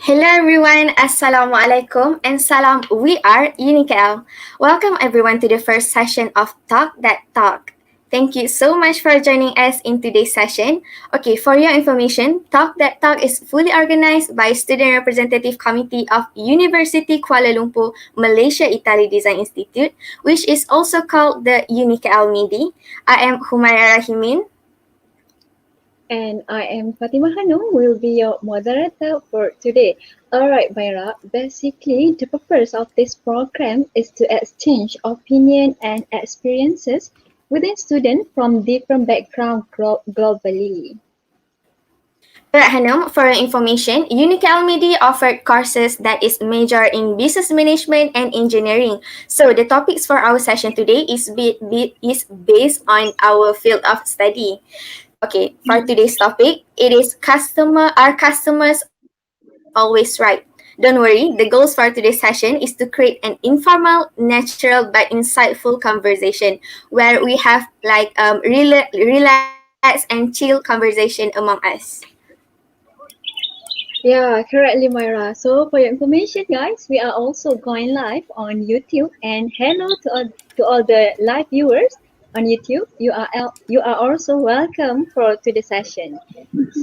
Hello everyone, Assalamualaikum and salam. We are UniKL. Welcome everyone to the first session of Talk That Talk. Thank you so much for joining us in today's session. Okay, for your information, Talk That Talk is fully organized by Student Representative Committee of University Kuala Lumpur, Malaysia Italy Design Institute, which is also called the UniKL MIDI. I am Humayra Rahimin. And I am Fatima Hanum, will be your moderator for today. Alright, Myra, basically the purpose of this program is to exchange opinion and experiences within students from different backgrounds globally. Alright, Hanum, for your information, UniKL MIDI offered courses that is major in business management and engineering. So the topics for our session today is based on our field of study. Okay, for today's topic, it is our customers always right. Don't worry, the goals for today's session is to create an informal, natural, but insightful conversation where we have like relax and chill conversation among us. Yeah, correctly, Myra. So for your information, guys, we are also going live on YouTube. And hello to all the live viewers on YouTube. You are also welcome for to the session.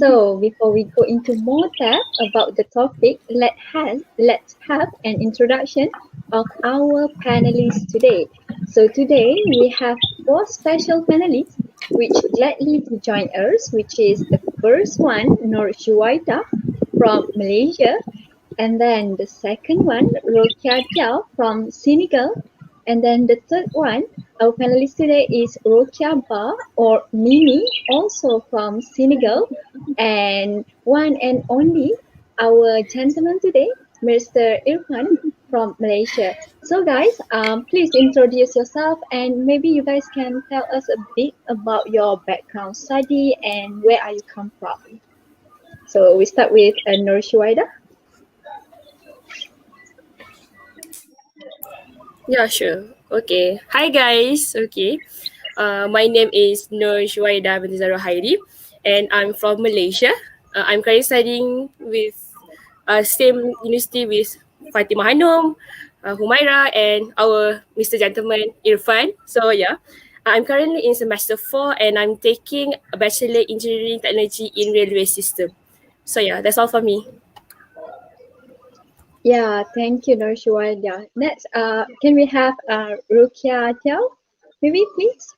So before we go into more depth about the topic, let's have an introduction of our panelists today. So today we have four special panelists which gladly to join us, which is the first one, Nur Shuwaita from Malaysia, and then the second one, Rokia Tiao from Senegal, and then the third one, our panelist today is Rokia Ba or Mimi, also from Senegal, and one and only, our gentleman today, Mr. Irfan from Malaysia. So guys, please introduce yourself and maybe you guys can tell us a bit about your background study and where are you come from. So we start with Nur Shuwaida. Yeah, sure. Okay. Hi guys. Okay. My name is Nur Shuwaida binti Zahra Hairi and I'm from Malaysia. I'm currently studying with same university with Fatima Hanum, Humaira and our Mr. Gentleman Irfan. So yeah, I'm currently in semester 4 and I'm taking a Bachelor Engineering Technology in Railway System. So yeah, that's all for me. Yeah, thank you, Nur Shuwaida. Next, can we have Rukia Tiao? Maybe, please.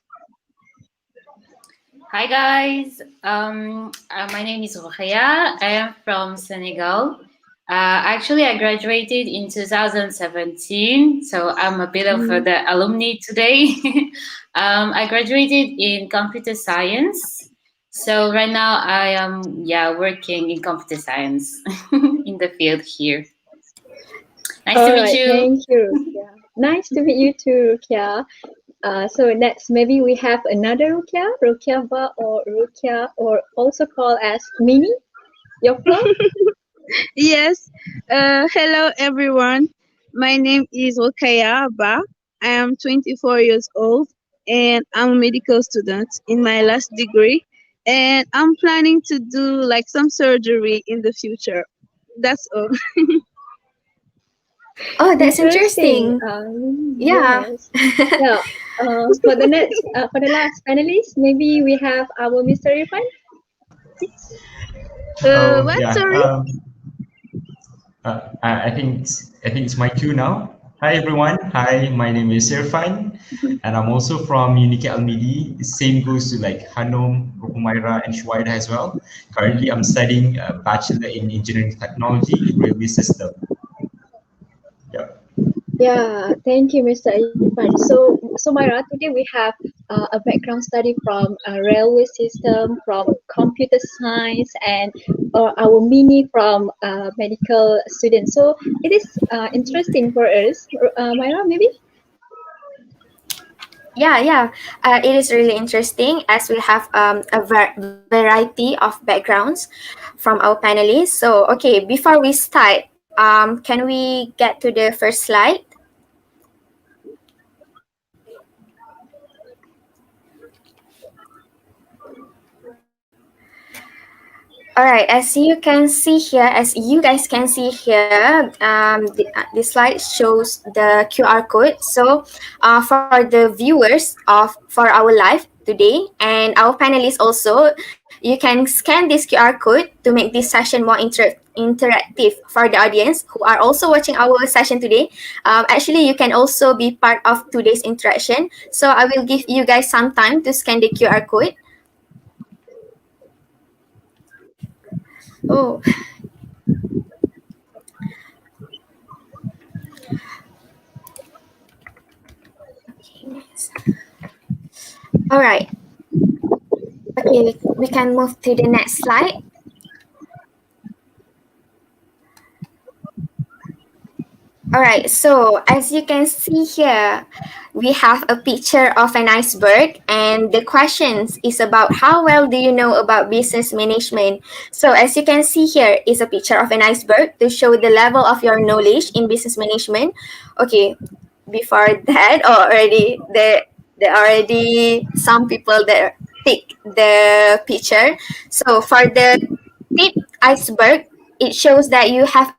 Hi guys, my name is Rokhaya. I am from Senegal. Actually, I graduated in 2017, so I'm a bit of the alumni today. I graduated in computer science. So right now I am working in computer science in the field here. Nice All to meet right, you. thank you, Rukia. Nice to meet you too, Rukia. So next, maybe we have another Rukia, Rukia Ba or Rukia, or also called as Mini. Your floor. Yes. Hello, everyone. My name is Wakaya Ba. I am 24 years old and I'm a medical student in my last degree. And I'm planning to do like some surgery in the future. That's all. Oh, that's Interesting. interesting. Yeah. Yes. Yeah. For the last panelist, maybe we have our Mr. Irfan. Please. Oh What? yeah. Sorry? I think it's my cue now. Hi everyone. Hi, my name is Irfan, and I'm also from UniKL MIDI. Same goes to like Hanum, Humaira, and Shuaida as well. Currently, I'm studying a Bachelor in Engineering Technology in Railway System. Yeah. Yeah, thank you, Mr. Irfan. So Myra, today we have a background study from a railway system, from computer science, and our mini from medical students. So it is interesting for us. Myra, maybe? Yeah. It is really interesting as we have a variety of backgrounds from our panelists. So, okay, before we start, can we get to the first slide? All right, as you can see here, as you guys can see here, the slide shows the QR code. So, for the viewers for our live today and our panelists also, you can scan this QR code to make this session more interactive for the audience who are also watching our session today. Actually, you can also be part of today's interaction. So, I will give you guys some time to scan the QR code. Oh, okay, nice. All right. Okay, we can move to the next slide. All right, so as you can see here, we have a picture of an iceberg, and the questions is about how well do you know about business management. So as you can see here is a picture of an iceberg to show the level of your knowledge in business management. Okay, before that, there already some people that pick the picture. So for the tip iceberg, it shows that you have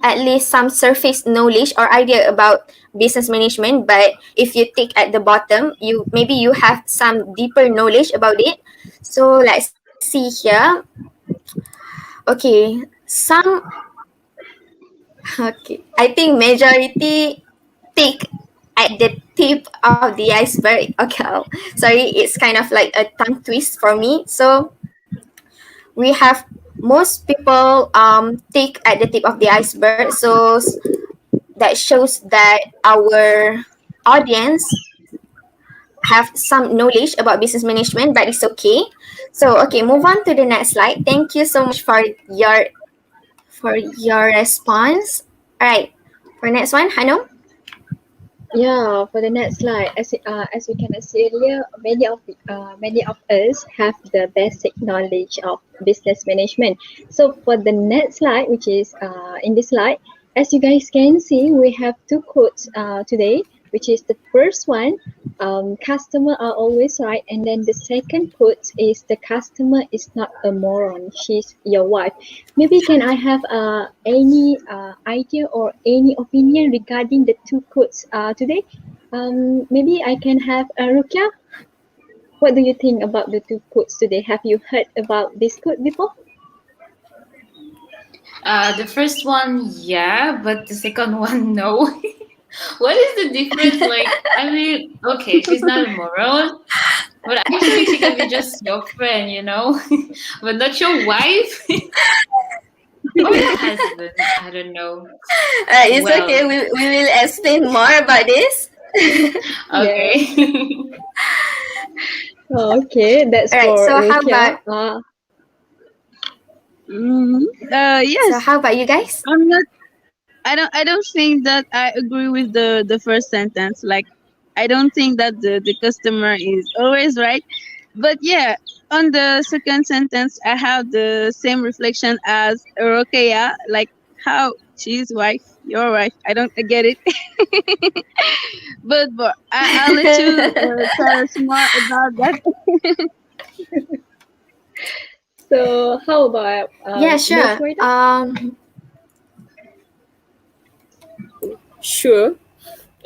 at least some surface knowledge or idea about business management. But if you tick at the bottom, you have some deeper knowledge about it. So let's see here. Okay, some okay. I think majority tick at the tip of the iceberg. Okay, sorry, it's kind of like a tongue twist for me. So we have most people tick at the tip of the iceberg. So that shows that our audience have some knowledge about business management, but it's okay. So okay, move on to the next slide. Thank you so much for your response. All right, for next one, Hanum. Yeah, for the next slide, as we can see earlier, many of us have the basic knowledge of business management. So for the next slide, which is in this slide, as you guys can see, we have two quotes today, which is the first one, customer are always right, and then the second quote is the customer is not a moron, she's your wife. Maybe can I have any idea or any opinion regarding the two quotes today? Maybe I can have Rukia. What do you think about the two quotes today? Have you heard about this quote before? The first one, yeah, but the second one, no. What is the difference? Like, I mean, okay, she's not a moron, but actually she can be just your friend, but not your wife or your husband. I don't know. It's Well, okay. We will explain more about this. okay. Okay, that's All right. for So how Rukia. about Yes. how about you guys? I'm not. I don't think that I agree with the first sentence. Like, I don't think that the customer is always right. But yeah, on the second sentence, I have the same reflection as Rokeya. Like, how she's wife, your wife. I get it. but I'll let you tell us more about that. So how about Yeah, sure. Nurshwaida? Sure.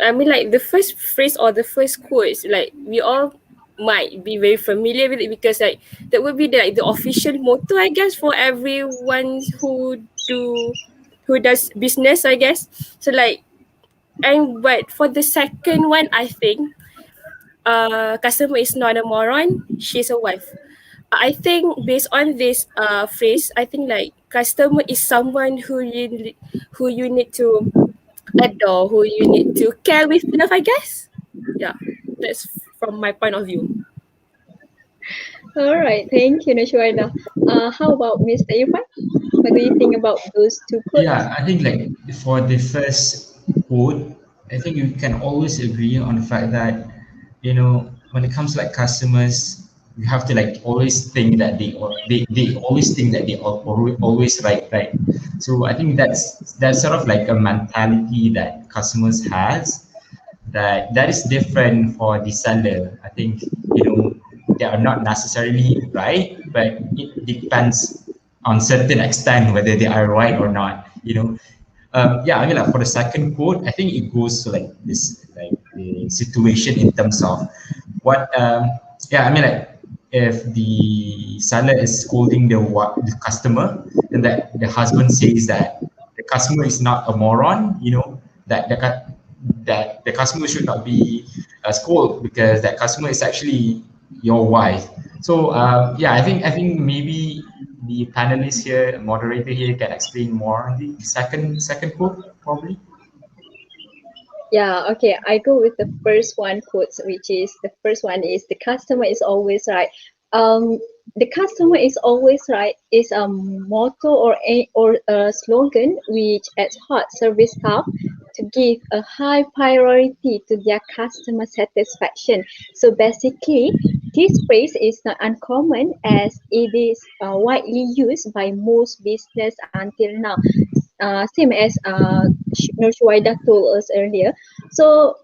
I mean, like the first phrase or the first quote is like we all might be very familiar with it because like that would be the official motto, I guess, for everyone who does business, I guess. So like, and but for the second one, I think customer is not a moron, she's a wife. I think based on this phrase, I think like customer is someone who you need to adore, who you need to care with enough, I guess. Yeah, that's from my point of view. All right, thank you, Nurshwaida. How about Mr. Irfan? What do you think about those two quotes? Yeah, I think like for the first quote, I think you can always agree on the fact that, when it comes to like customers, you have to like always think that they always think that they are always right. So I think that's sort of like a mentality that customers has, that is different for the seller. I think, they are not necessarily right, but it depends on certain extent whether they are right or not. Yeah, I mean, like for the second quote, I think it goes to like this, like the situation in terms of what, yeah, I mean, like if the seller is scolding the customer, and that the husband says that the customer is not a moron, that that the customer should not be scolded because that customer is actually your wife. So yeah, I think maybe the panelists here, moderator here, can explain more on the second quote probably. Yeah, okay. I go with the first one quotes, which is the first one is the customer is always right. Um, the customer is always right is a motto or a slogan which at heart service staff to give a high priority to their customer satisfaction. So basically, this phrase is not uncommon as it is widely used by most business until now. Same as Nurshwaida told us earlier. So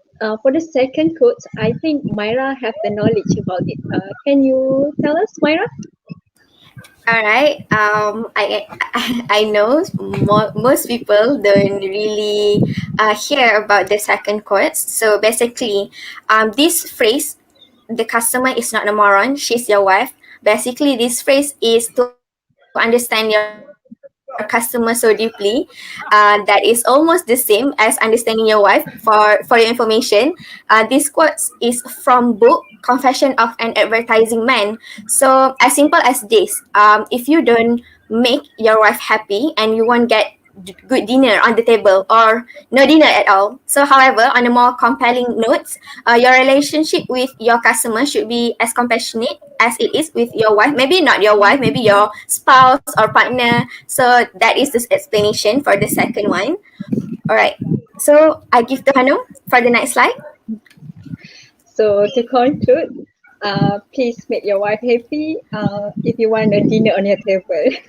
for the second quote, I think Myra have the knowledge about it. Can you tell us, Myra? All right. I know most people don't really hear about the second quotes. So basically, this phrase, "the customer is not a moron, she's your wife." Basically, this phrase is to understand your customer so deeply. That is almost the same as understanding your wife. For your information, this quote is from book Confession of an Advertising Man. So as simple as this, if you don't make your wife happy and you won't get good dinner on the table or no dinner at all. So however, on a more compelling note, your relationship with your customer should be as compassionate as it is with your wife. Maybe not your wife, maybe your spouse or partner. So that is this explanation for the second one. All right. So I give to Hanum for the next slide. So to conclude, please make your wife happy if you want a dinner on your table.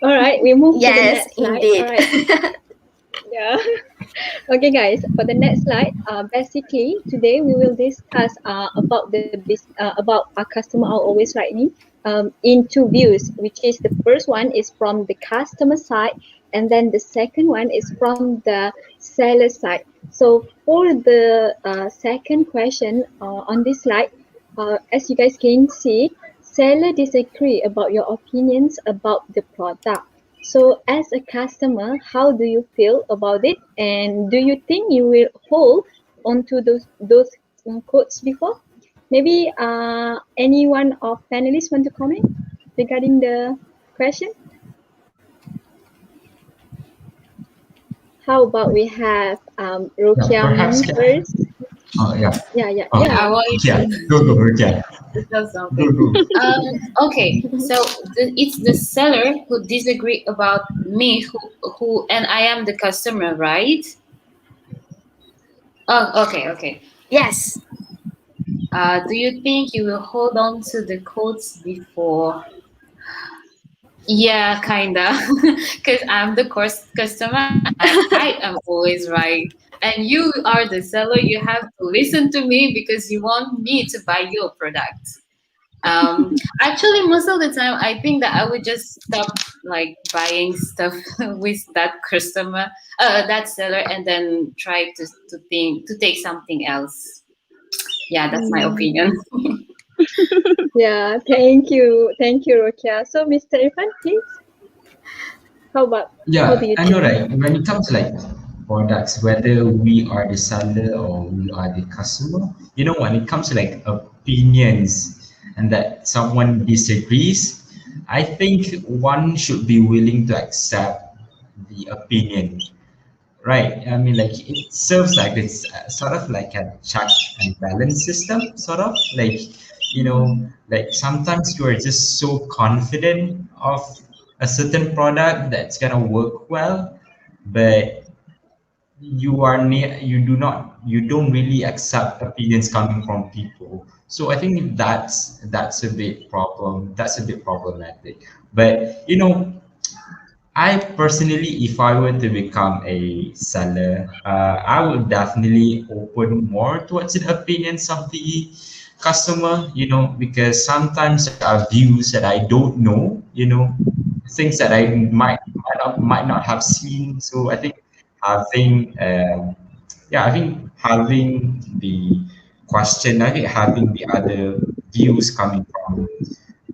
All right, we move to the Yes, next slide. All indeed. right. Yeah. Okay, guys. For the next slide, basically today we will discuss about about our customer are always right in two views, which is the first one is from the customer side, and then the second one is from the seller side. So for the second question on this slide, as you guys can see, seller disagree about your opinions about the product. So, as a customer, how do you feel about it? And do you think you will hold onto those quotes before? Maybe any one of panelists want to comment regarding the question? How about we have Yeah, Rokia perhaps Mimi can. first? Oh yeah. Yeah. Oh I want yeah. to Go. Yeah. tell Go something. go. Okay, so it's the seller who disagree about me, and I am the customer, right? Oh, okay. Yes. Do you think you will hold on to the quotes before? Yeah, kinda. Because I'm the course customer and I am always right. And you are the seller, you have to listen to me because you want me to buy your product. Actually, most of the time, I think that I would just stop like buying stuff with that customer, that seller, and then try to take something else. Yeah, that's my Mm, opinion. yeah, thank you, Rokia. So, Mr. Irfan, please, how do Yeah, you I know, think? right? When it comes to like products, whether we are the seller or we are the customer, when it comes to like opinions and that someone disagrees, I think one should be willing to accept the opinion. Right. I mean, like it serves like it's sort of like a check and balance system, sort of like, like sometimes you are just so confident of a certain product that's gonna work well, but you don't really accept opinions coming from people. So I think that's a bit problem. That's a bit problematic. But I personally, if I were to become a seller, I would definitely open more towards the opinions of customer, because sometimes there are views that I don't know, things that I might not have seen. So I think having, I think having the question, I think having the other views coming from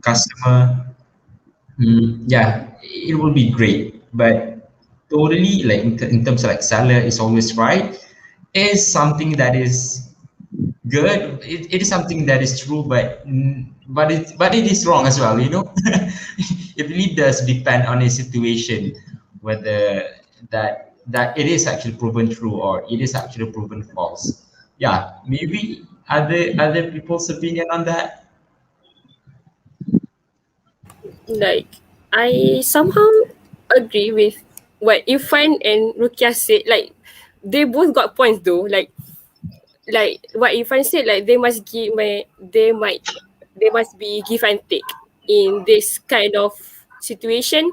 customer, yeah, it will be great. But totally, like in terms of like seller is always right, is something that is good. It is something that is true, but it is wrong as well. It really does depend on a situation whether that it is actually proven true or it is actually proven false. Yeah, maybe other people's opinion on that. Like, I somehow agree with what Irfan and Rukia said. Like, they both got points though. Like what Irfan said, like they must be give and take in this kind of situation.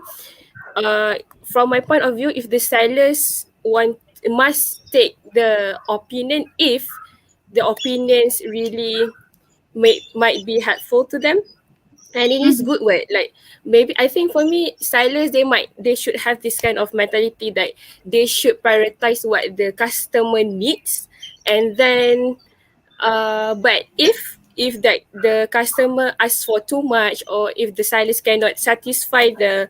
From my point of view, if the sellers want must take the opinion if the opinions really might be helpful to them, and it is good way. Like, maybe I think for me, sellers, they should have this kind of mentality that they should prioritize what the customer needs, and then but if that the customer asks for too much, or if the sellers cannot satisfy the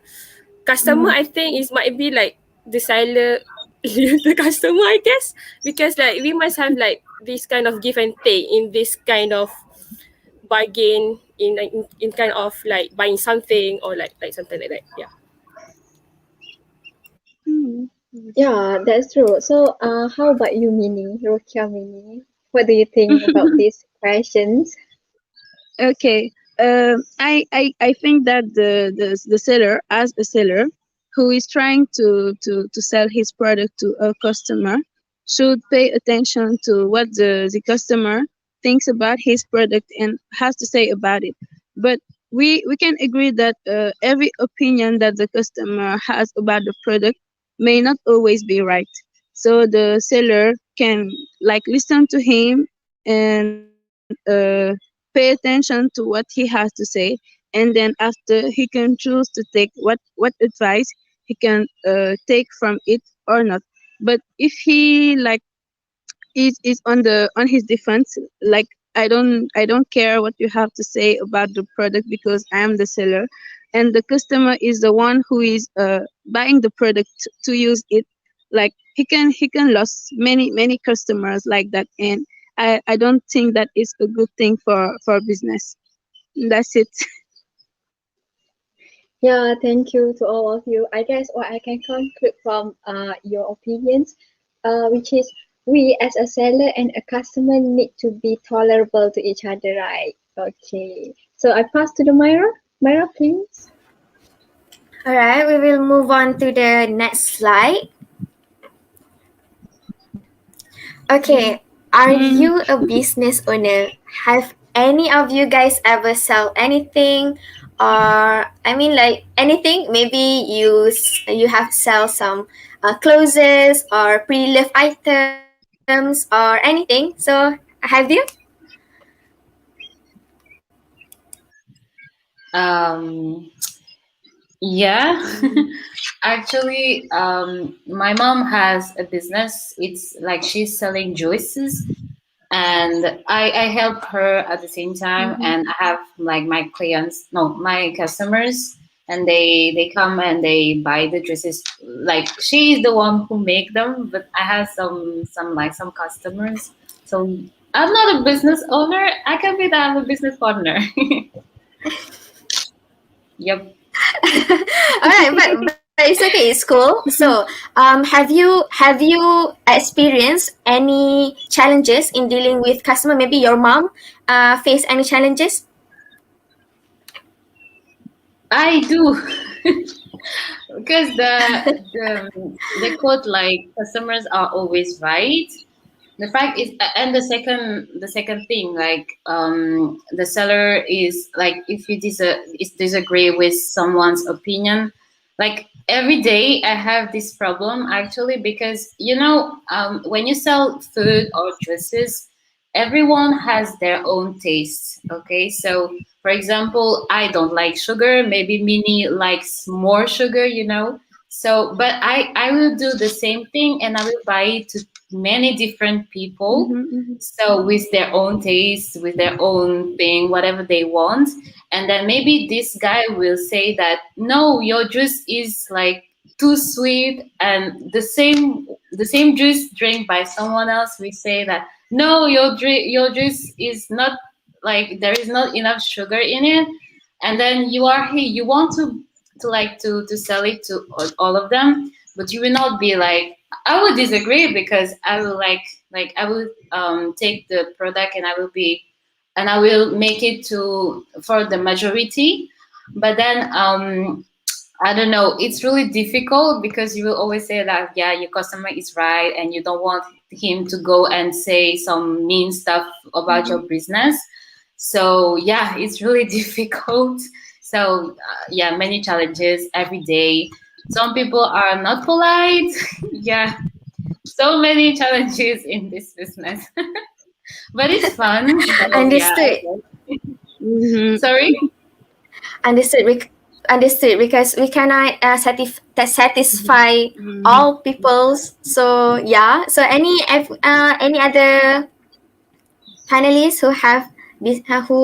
customer, I think it might be like the seller leave the customer, I guess, because like we must have like this kind of give and take in this kind of bargain, in kind of like buying something, or like something like that. Yeah. Yeah, that's true. So, how about you, Mini, Rokia Mini? What do you think about these questions? Okay. I think that the seller, as a seller who is trying to sell his product to a customer, should pay attention to what the customer thinks about his product and has to say about it. But we can agree that every opinion that the customer has about the product may not always be right. So the seller can like listen to him and pay attention to what he has to say, and then after he can choose to take what advice he can take from it or not. But if he like is on his defense, like I don't care what you have to say about the product because I am the seller, and the customer is the one who is buying the product to use it. Like he can lose many customers like that, and I don't think that is a good thing for business. That's it. Yeah, thank you to all of you. I guess what I can conclude from your opinions, which is we as a seller and a customer need to be tolerable to each other, right? Okay. So I pass to the Myra. Myra, please. All right, we will move on to the next slide. Okay, are you a business owner? Have any of you guys ever sell anything, or I mean like anything? Maybe you have sell some clothes or pre-loved items or anything. So have you? Um, yeah, actually, my mom has a business. It's like she's selling juices, and I help her at the same time. And I have like my clients, no, my customers, and they come and they buy the dresses. Like she is the one who make them, but I have some customers. So I'm not a business owner. I can be that I'm a business partner. Yep. All right, but it's okay. It's cool. So, have you experienced any challenges in dealing with customer? Maybe your mom face any challenges? I do. Because the quote like customers are always right. The fact is, and the second thing, like the seller is like, if you disagree with someone's opinion, like every day I have this problem actually, because when you sell food or dresses, everyone has their own taste. Okay, so for example, I don't like sugar. Maybe Minnie likes more sugar, you know. So, but I will do the same thing, and I will buy it to many different people. Mm-hmm. So with their own taste, with their own thing, whatever they want, and then maybe this guy will say that no, your juice is like too sweet, and the same juice drink by someone else, we say that no, your juice is not, like, there is not enough sugar in it, and then you want to sell it to all of them, but you will not be like, I would disagree, because I will I will take the product, and I will make it to for the majority, but then I don't know. It's really difficult because you will always say that, yeah, your customer is right, and you don't want him to go and say some mean stuff about your business. So yeah, it's really difficult. So yeah, many challenges every day. Some people are not polite. Yeah, so many challenges in this business, but it's fun. So yeah. Understood. Mm-hmm. Sorry. Understood. Understood, because we cannot satisfy all peoples. So yeah. So any other panelists who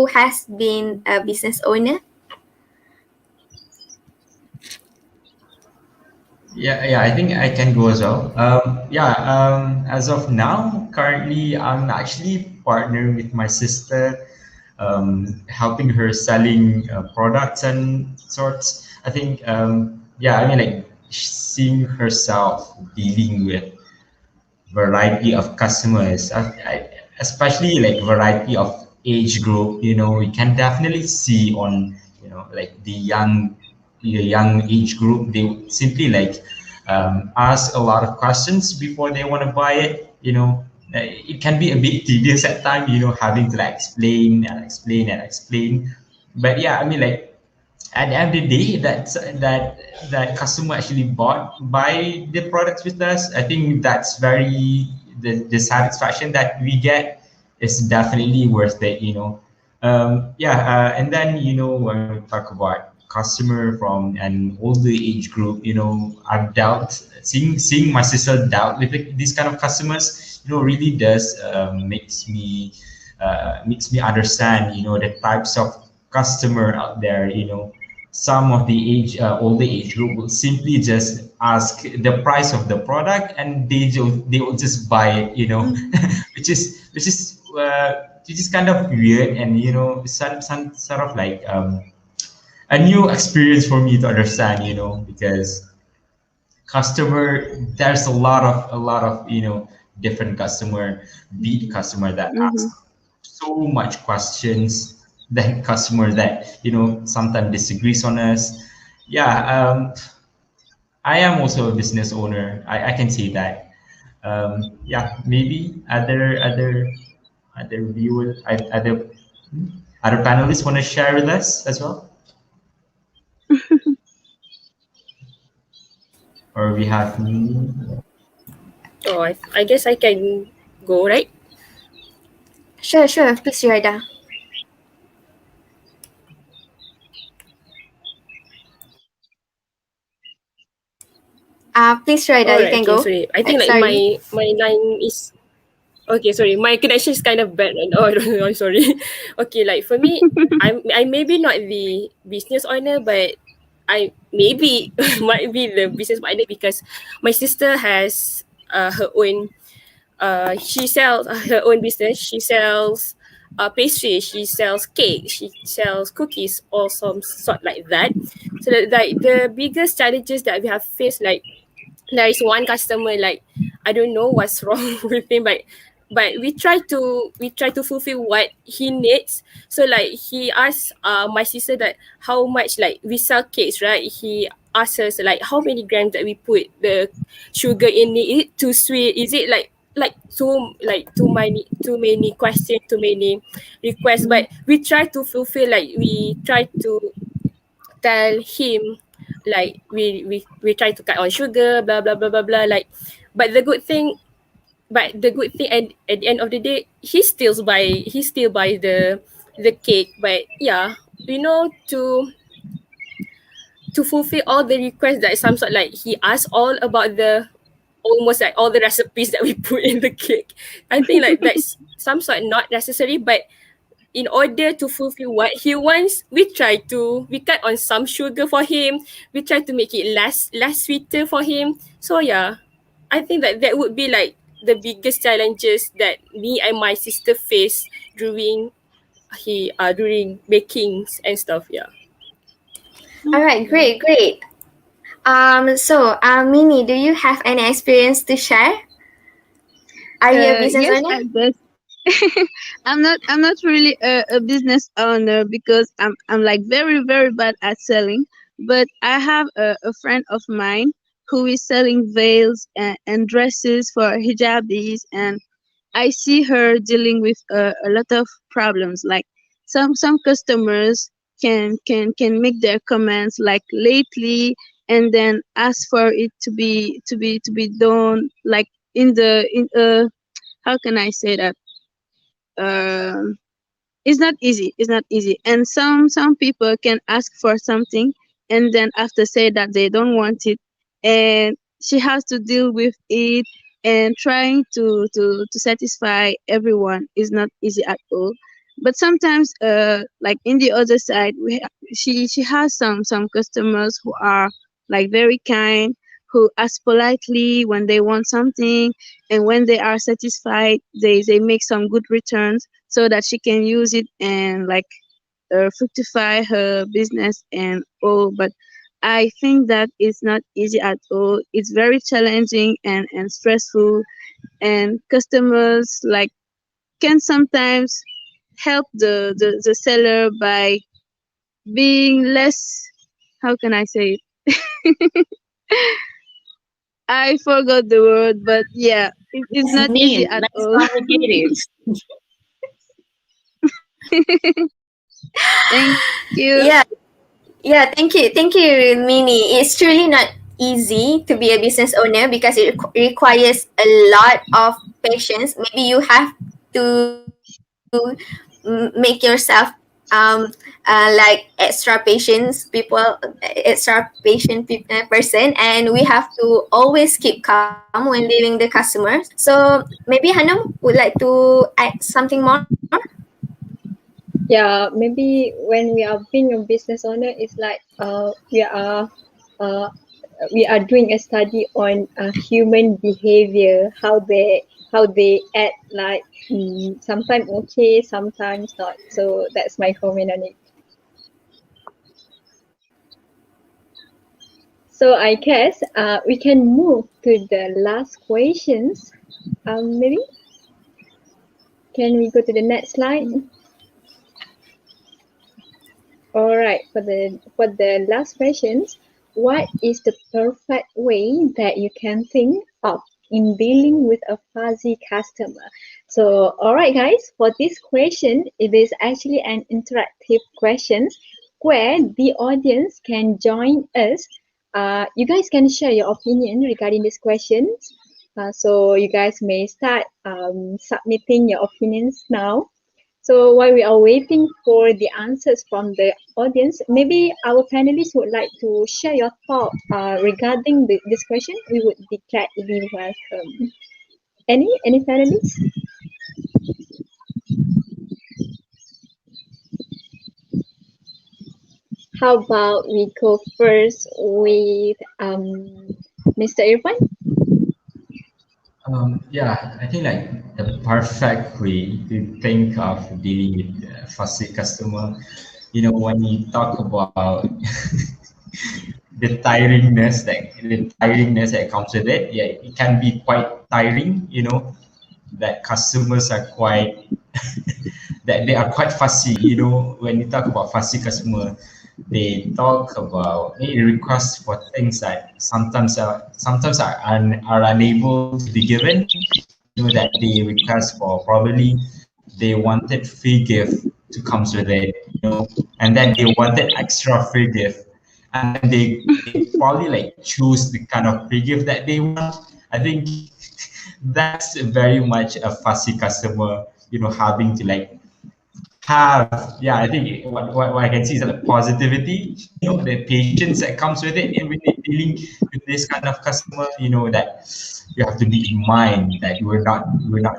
has been a business owner? Yeah, I think I can go as well. As of now, currently, I'm actually partnering with my sister, helping her selling products and sorts. I think, yeah, I mean, like seeing herself dealing with variety of customers, especially like variety of age group. We can definitely see on like the young age group. They would simply like ask a lot of questions before they want to buy it. It can be a bit tedious at time. Having to like explain and explain and explain. But yeah, I mean like at the end of the day, that customer actually bought buy the products with us. I think that's very the satisfaction that we get is definitely worth it. And then when we talk about customer from an older age group, I've dealt seeing my sister dealt with these kind of customers, really does makes me understand, the types of customer out there. Some of the older age group will simply just ask the price of the product, and they will just buy it, which is kind of weird, and some sort of like a new experience for me to understand, because there's a lot of different customer that ask so much questions, then customer that sometimes disagrees on us. Yeah, I am also a business owner. I can say that. Yeah, maybe other viewers, other panelists want to share with us as well, or we have me. Oh, I guess I can go, right? Sure, sure. Please, Yorda. Please, All Yorda, you right. can Okay. go. Sorry. I think like Sorry. my line is okay. Sorry, my connection is kind of bad. Oh, I don't know. I'm sorry. Okay. Like for me, I maybe not the business owner, but I maybe might be the business owner because my sister has her own. She sells her own business. She sells pastry. She sells cake. She sells cookies, or some sort like that. So that like the biggest challenges that we have faced, like there is one customer, like I don't know what's wrong with him, but we try to fulfill what he needs. So like he asked my sister that how much, like we sell cakes, right? He asked us like how many grams that we put the sugar in it. Is it too sweet? Is it too many questions, too many requests? But we try to tell him like we try to cut on sugar, blah blah blah blah blah, like. But the good thing, but the good thing at the end of the day, he still buy the cake. But yeah, you know, to fulfill all the requests, that some sort like he asked all about the almost like all the recipes that we put in the cake. I think like that's some sort not necessary, but in order to fulfill what he wants, we cut on some sugar for him. We try to make it less sweeter for him. So yeah, I think that would be like the biggest challenges that me and my sister face during bakings and stuff. Yeah. All right, great. Mini, do you have any experience to share? Are you a business Yes, owner? I guess. I'm not really a business owner because I'm like very very bad at selling. But I have a friend of mine who is selling veils and dresses for hijabis, and I see her dealing with a lot of problems. Like some customers can make their comments like lately, and then ask for it to be done like in how can I say that? Um it's not easy, and some people can ask for something and then after say that they don't want it, and she has to deal with it, and trying to satisfy everyone is not easy at all. But sometimes like in the other side, she has some customers who are like very kind, who ask politely when they want something, and when they are satisfied they make some good returns so that she can use it and like fructify her business and all. But I think that it's not easy at all. It's very challenging and stressful, and customers like can sometimes help the seller by being less, how can I say it? I forgot the word, but yeah, it's It's not easy mean, at less all. complicated. Thank you. Yeah, yeah. Thank you, Mini. It's truly not easy to be a business owner because it requires a lot of patience. Maybe you have to make yourself like extra patience person, and we have to always keep calm when dealing the customers. So maybe Hanum would like to add something more. Yeah, maybe when we are being a business owner, it's like uh, we are doing a study on human behavior, how they act, like sometimes okay, sometimes not. So that's my comment on it. So I guess we can move to the last questions. Maybe can we go to the next slide? All right, for the last questions, what is the perfect way that you can think of in dealing with a fuzzy customer? So, all right, guys, for this question, it is actually an interactive question where the audience can join us. You guys can share your opinion regarding this question. So you guys may start submitting your opinions now. So while we are waiting for the answers from the audience, maybe our panelists would like to share your thought regarding this question. We would be gladly welcome. Any panelists? How about we go first with Mr. Irfan? Yeah, I think like the perfect way to think of dealing with a fussy customer, when you talk about the tiringness that comes with it, yeah, it can be quite tiring, that customers are quite that they are quite fussy. When you talk about fussy customer, they talk about they request for things that sometimes are unable to be given. That they request for, probably they wanted free gift to comes with it, and then they wanted extra free gift, and then they probably like choose the kind of free gift that they want. I think that's very much a fussy customer, having to like have, yeah, I think what I can see is that the positivity, the patience that comes with it, and when you're dealing with this kind of customer, that you have to be in mind that we're not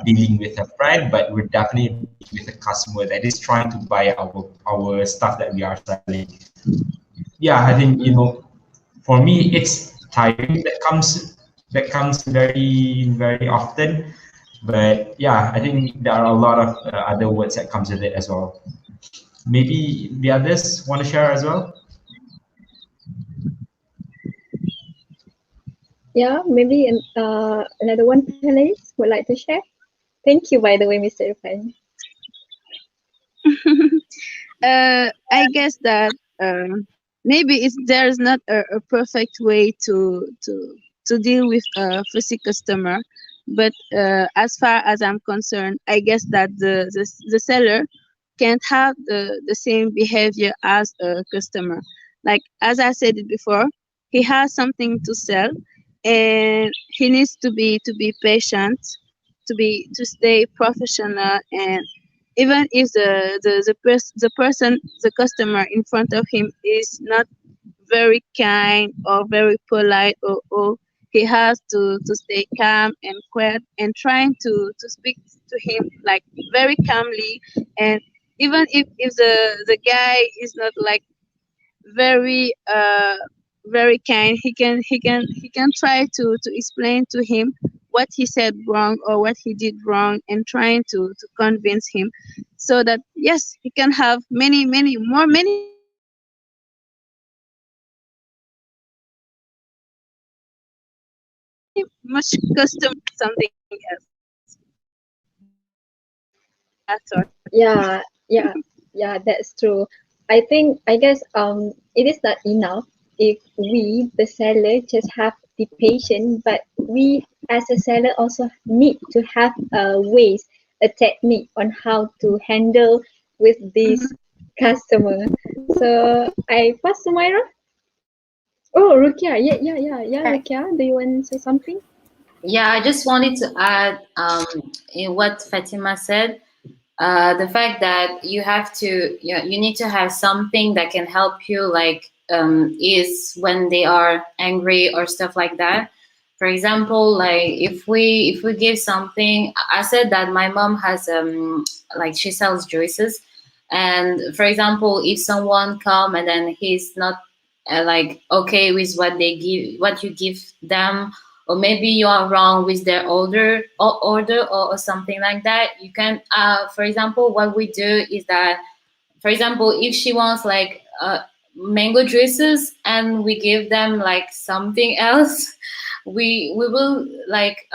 dealing with a friend, but we're definitely dealing with a customer that is trying to buy our stuff that we are selling. Yeah, I think, for me it's tiring, that comes very very often. But yeah, I think there are a lot of other words that comes with it as well. Maybe the others want to share as well. Yeah, maybe another one panelist would like to share. Thank you, by the way, Mr. Irfan. I guess that maybe there's not a perfect way to deal with a fussy customer, but as far as I'm concerned, I guess that the seller can't have the same behavior as a customer. Like as I said it before, he has something to sell, and he needs to be patient, to stay professional, and even if the person, the customer in front of him is not very kind or very polite, or he has to stay calm and quiet and trying to speak to him like very calmly. And even if the guy is not like very very kind, he can try to explain to him what he said wrong or what he did wrong, and trying to convince him, so that yes, he can have many much custom something else. That's all. Yeah, yeah, yeah, that's true. I guess it is not enough if we, the seller, just have the patience, but we as a seller also need to have ways, a technique on how to handle with this customer. So I pass to Myra. Oh, Rukia, yeah, Right. Rukia, do you want to say something? Yeah, I just wanted to add in what Fatima said. The fact that you need to have something that can help you, like is when they are angry or stuff like that. For example, like if we give something, I said that my mom has like she sells juices, and for example, if someone come and then he's not like okay with what you give them, or maybe you are wrong with their order or something like that, you can for example, what we do is that, for example, if she wants like mango juices and we give them like something else, we will like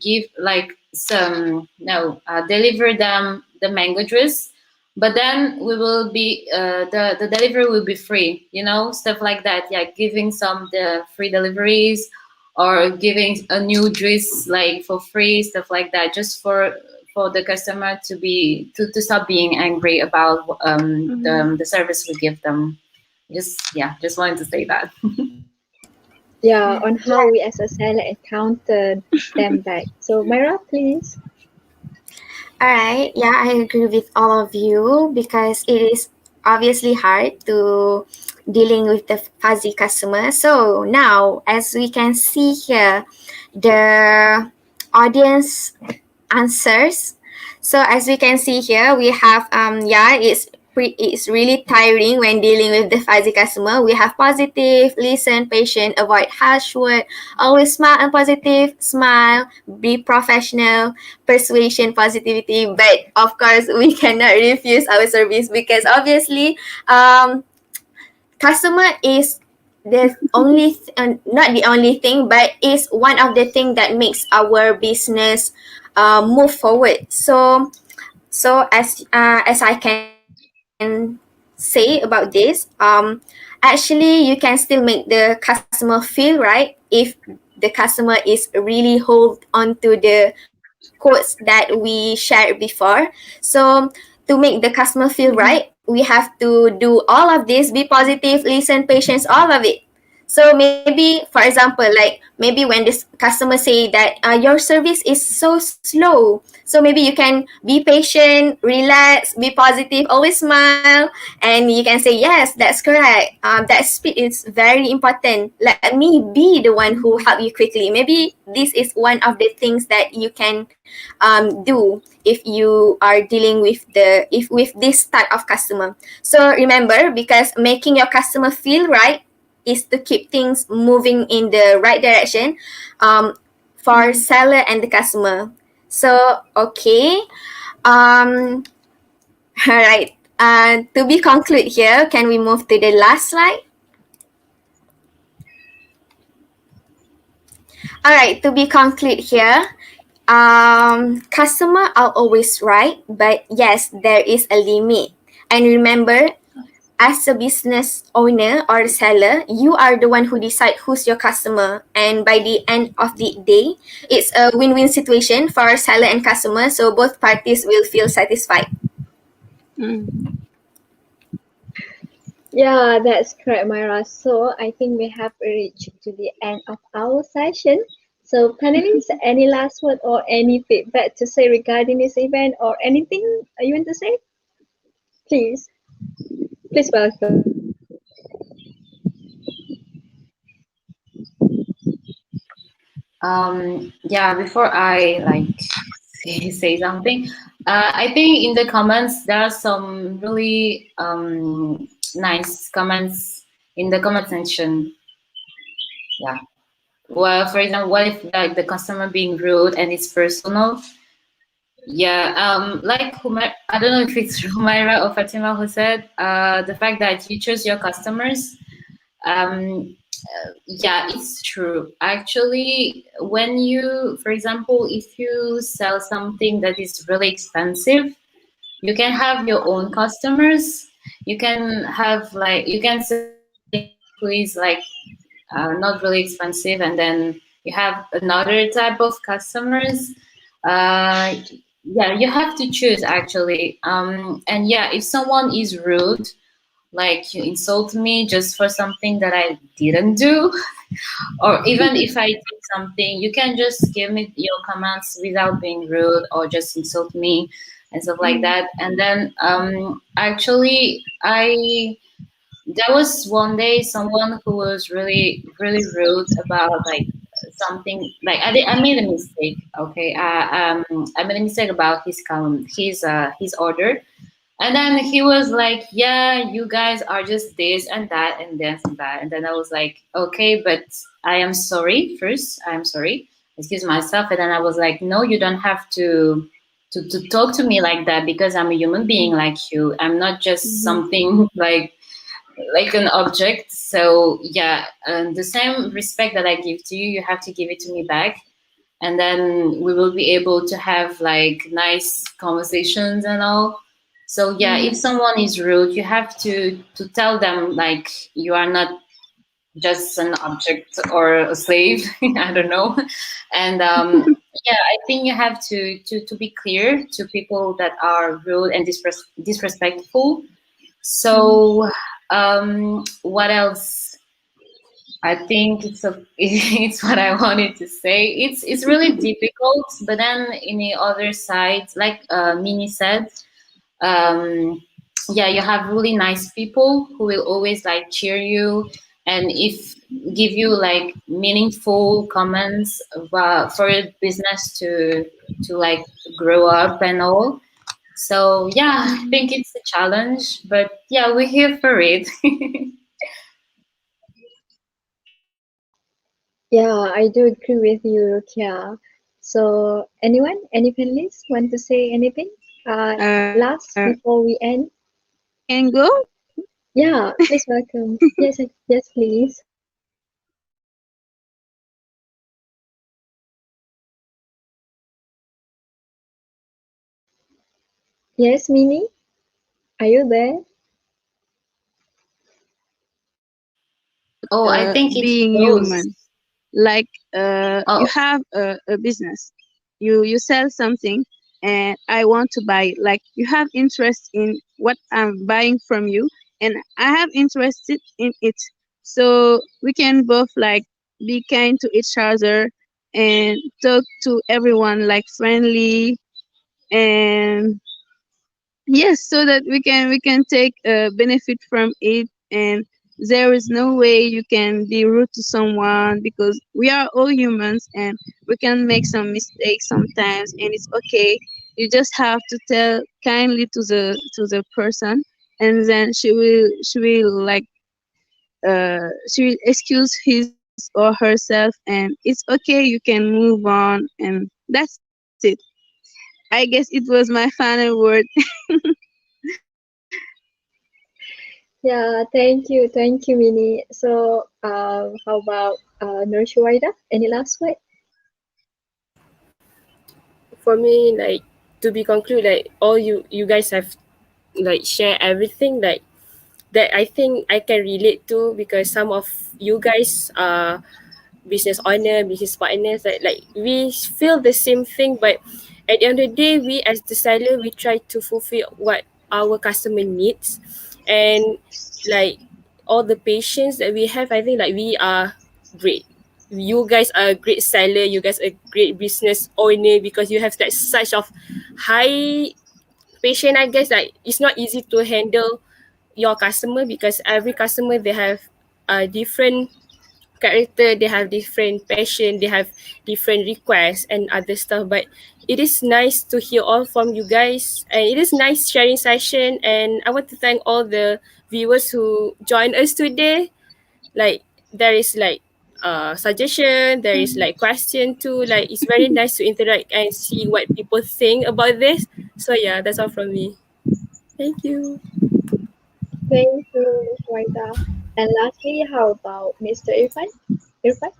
give like some no deliver them the mango juice, but then we will be the delivery will be free, stuff like that. Yeah, giving some the free deliveries, or giving a new juice like for free, stuff like that, just for the customer to stop being angry about the service we give them. Just wanted to say that. Yeah, on how we as a seller encounter them back. So Myra, please. All right. Yeah, I agree with all of you because it is obviously hard to dealing with the fuzzy customer. So now, as we can see here, the audience answers. So as we can see here, we have it's really tiring when dealing with the fuzzy customer. We have positive, listen, patient, avoid harsh word, always smile and positive, smile, be professional, persuasion, positivity. But of course, we cannot refuse our service because obviously, customer is the not the only thing, but is one of the thing that makes our business move forward. So as I can say about this, actually you can still make the customer feel right if the customer is really hold on to the quotes that we shared before. So to make the customer feel right, we have to do all of this, be positive, listen, patience, all of it. So maybe, for example, like maybe when this customer say that your service is so slow, so maybe you can be patient, relax, be positive, always smile, and you can say yes, that's correct. That speed is very important. Let me be the one who help you quickly. Maybe this is one of the things that you can do if you are dealing with the if with this type of customer. So remember, because making your customer feel right is to keep things moving in the right direction for seller and the customer. So okay, all right. To be conclude here, can we move to the last slide? All right. To be conclude here, customer are always right, but yes, there is a limit. And remember, as a business owner or seller, you are the one who decide who's your customer. And by the end of the day, it's a win-win situation for seller and customer. So both parties will feel satisfied. Mm. Yeah, that's correct, Myra. So I think we have reached to the end of our session. So panelists, any last word or any feedback to say regarding this event or anything you want to say? Please, please welcome. Yeah, before I like say something, I think in the comments there are some really nice comments in the comment section. Yeah. Well, for example, what if like the customer being rude and it's personal? Yeah, like I don't know if it's Humaira or Fatima who said, the fact that you choose your customers. Yeah, it's true. Actually, when you, for example, if you sell something that is really expensive, you can have your own customers. You can have like you can sell something who is like not really expensive, and then you have another type of customers. Uh, yeah, you have to choose actually. And yeah, if someone is rude, like you insult me just for something that I didn't do, or even if I did something, you can just give me your comments without being rude or just insult me and stuff like that. And then actually, I there was one day someone who was really rude about like something like I made a mistake. Okay, I made a mistake about his order, and then he was like, "Yeah, you guys are just this and that and this and that." And then I was like, "Okay, but I am sorry. First, I am sorry. Excuse myself." And then I was like, "No, you don't have to talk to me like that because I'm a human being like you. I'm not just something like an object." So yeah, the same respect that I give to you, you have to give it to me back, and then we will be able to have like nice conversations and all. So yeah, if someone is rude, you have to tell them like you are not just an object or a slave. I don't know. And yeah, I think you have to be clear to people that are rude and disrespectful. So what else? I think it's what I wanted to say. It's really difficult, but then in the other side, like Mini said, um, yeah, you have really nice people who will always like cheer you and if give you like meaningful comments for your business to like grow up and all. So yeah, I think it's a challenge, but yeah, we're here for it. Yeah, I do agree with you, Rukia. So anyone, any panelists want to say anything? Last Uh, before we end? can go? Yeah, please welcome. Yes, yes, please. Yes, Mini, are you there? Oh, I think it's Being close. human. Like you Oh, have a business, you sell something, and I want to buy it. Like you have interest in what I'm buying from you, and I have interested in it. so we can both like be kind to each other and talk to everyone like friendly, and yes, so that we can take benefit from it, and there is no way you can be rude to someone because we are all humans and we can make some mistakes sometimes, and it's okay. You just have to tell kindly to the person, and then she will like she will excuse his or herself, and it's okay. You can move on, and that's it. I guess it was my final word. Yeah, thank you, Minnie. So, how about Nur Shuwaida? Any last word? For me, like to be conclude, like all you guys have like share everything like that I think I can relate to, because some of you guys are business owner, business partners, like we feel the same thing, but at the end of the day, we as the seller, we try to fulfill what our customer needs. And like all the patients that we have, I think like we are great. You guys are a great seller, you guys are a great business owner, because you have that such of high patient. I guess like it's not easy to handle your customer, because every customer they have a different character, they have different passion, they have different requests and other stuff. But it is nice to hear all from you guys, and it is nice sharing session. And I want to thank all the viewers who joined us today. Like there is like suggestion, there is like question too, like it's very nice to interact and see what people think about this. So yeah, that's all from me. Thank you. Thank you, Nur Shuwaida. And lastly, how about Mr. Irfan? Irfan?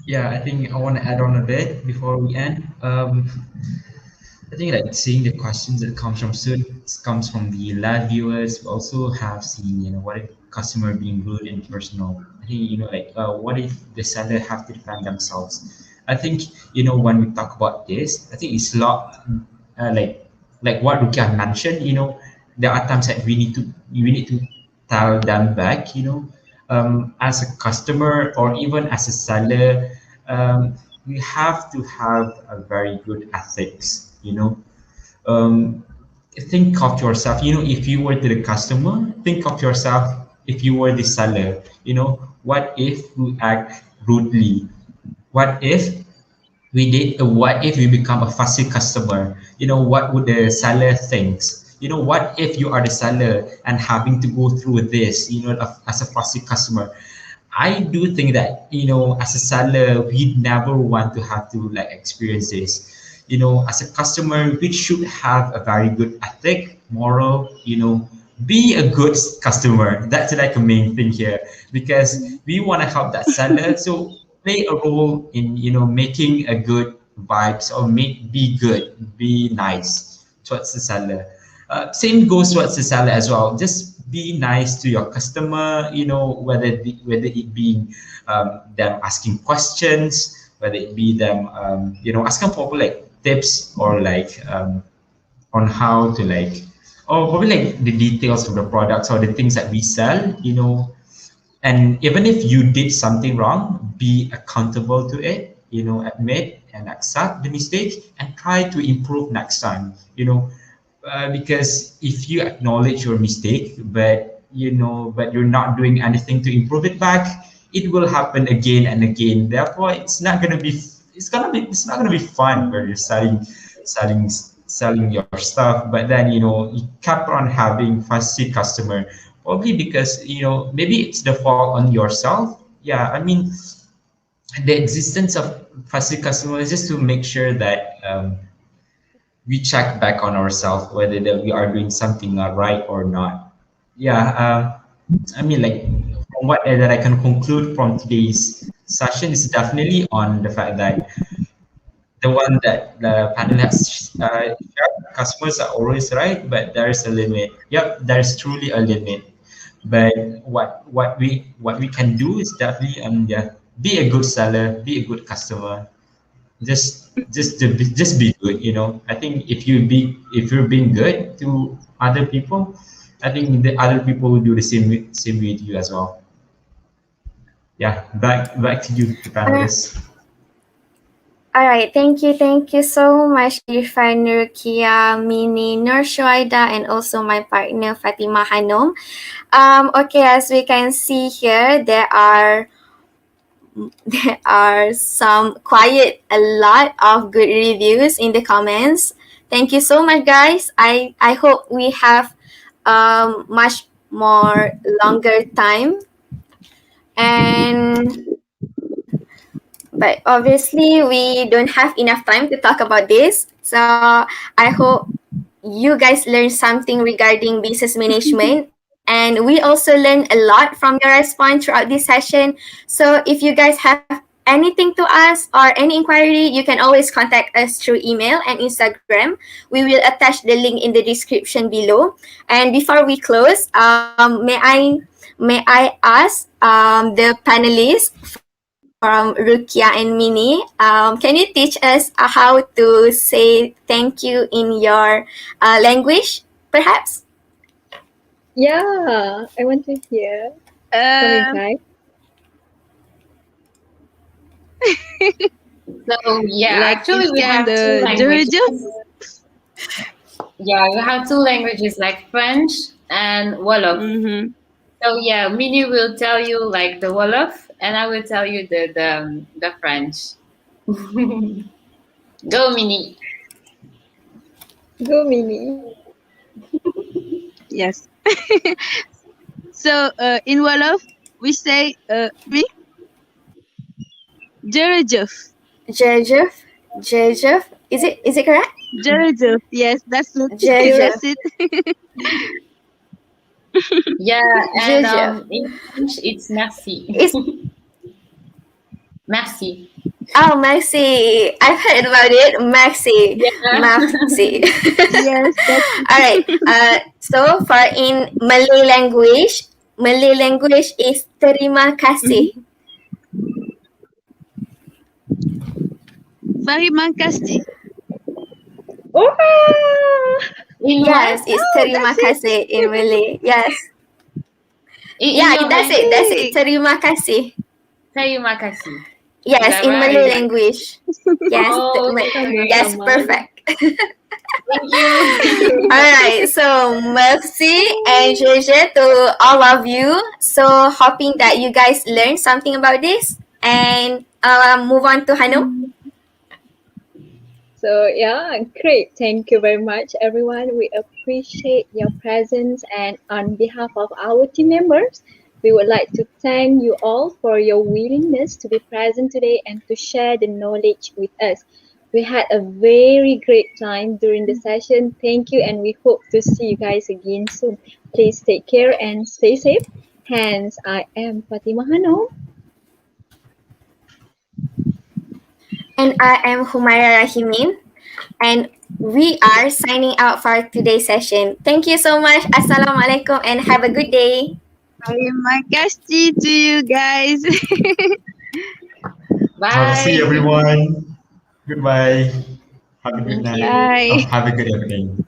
Yeah, I think I want to add on a bit before we end. I think like seeing the questions that comes from students, comes from the live viewers. We also have seen, what if customer being rude and personal. I think, like what if the seller have to defend themselves. I think, when we talk about this, I think it's a lot like what Rukia mentioned. There are times that we need to tell them back. As a customer or even as a seller, we have to have a very good ethics. um, think of yourself. If you were the customer, think of yourself if you were the seller. What if we act rudely? What if what if we become a fussy customer? What would the seller thinks? What if you are the seller and having to go through this, as a fussy customer? I do think that, as a seller, we never want to have to like experience this. As a customer, we should have a very good ethic, moral, be a good customer. That's like a main thing here, because we want to help that seller. So play a role in, making a good vibes, or be good, be nice towards the seller. Same goes towards the seller as well. Just be nice to your customer. Whether it be them asking questions, whether it be them asking for like tips, or like on how to like, or probably like the details of the products or the things that we sell. And even if you did something wrong, be accountable to it. Admit and accept the mistake and try to improve next time. Because if you acknowledge your mistake, but you're not doing anything to improve it back, it will happen again and again. Therefore, it's not gonna be fun where you're selling your stuff, but then you kept on having fussy customer, probably because maybe it's the fault on yourself. Yeah, I mean, the existence of fussy customer is just to make sure that we check back on ourselves whether that we are doing something right or not. Yeah, I mean, like from what that I can conclude from today's session is definitely on the fact that the one that the panel has shared, customers are always right, but there is a limit. Yep, there is truly a limit. But what we can do is definitely yeah, be a good seller, be a good customer, just be good. I think if you're being good to other people, I think the other people will do the same with you as well. Yeah, back to you, the Uh, panelists. all right, thank you so much, Irfan, Rukia, Mini, Nur Shuaida, and also my partner Fatima Hanom. Okay, as we can see here, there are some quite a lot of good reviews in the comments. Thank you so much, guys. I hope we have much more longer time, and but obviously we don't have enough time to talk about this. So I hope you guys learned something regarding business management, and we also learned a lot from your response throughout this session. So if you guys have anything to ask or any inquiry, you can always contact us through email and Instagram. We will attach the link in the description below. And before we close, may I ask the panelists from Rukia and Mini, can you teach us how to say thank you in your language, perhaps? Yeah, I want to hear from you Um, guys. So yeah, like actually it's we kind have two of languages. Georgia. Yeah, we have two languages like French and Wolof. Mm-hmm. So yeah, Mini will tell you like the Wolof, and I will tell you the French. Go, Mini. Go, Mini. Yes. So in Wolof, we say me Jerejef. Jejef, Jejef, is it correct? Jerejef. Yes, that's it. Jejef, That's it. Yeah, and Jejef. in French it's merci. It's Merci. oh Maxi. I've heard about it. Maxi, Yeah. Maxi. Yes, that's All right. So for in Malay language is terima kasih. very mankasti. Oh, In Yes, what? it's Oh, terima that's it. kasih in Malay. Yes. In Yeah, your that's it. That's language? it. Terima kasih. Terima kasih. Is Yes, that in right? Malay language. Yes, Oh, yes, sama-sama. perfect. thank you. All right, so merci and Jeje to all of you. So hoping that you guys learned something about this, and move on to Hanum. So yeah, great. Thank you very much, everyone. We appreciate your presence, and on behalf of our team members, we would like to thank you all for your willingness to be present today and to share the knowledge with us. We had a very great time during the session. Thank you, and we hope to see you guys again soon. Please take care and stay safe. Hence, I am Fatima Hano. And I am Humaira Rahimin, and we are signing out for today's session. Thank you so much. Assalamualaikum and have a good day. Very mankasti to you guys. See Bye. everyone. Goodbye. Have a good Thank night. you. Oh, Bye. have a good evening.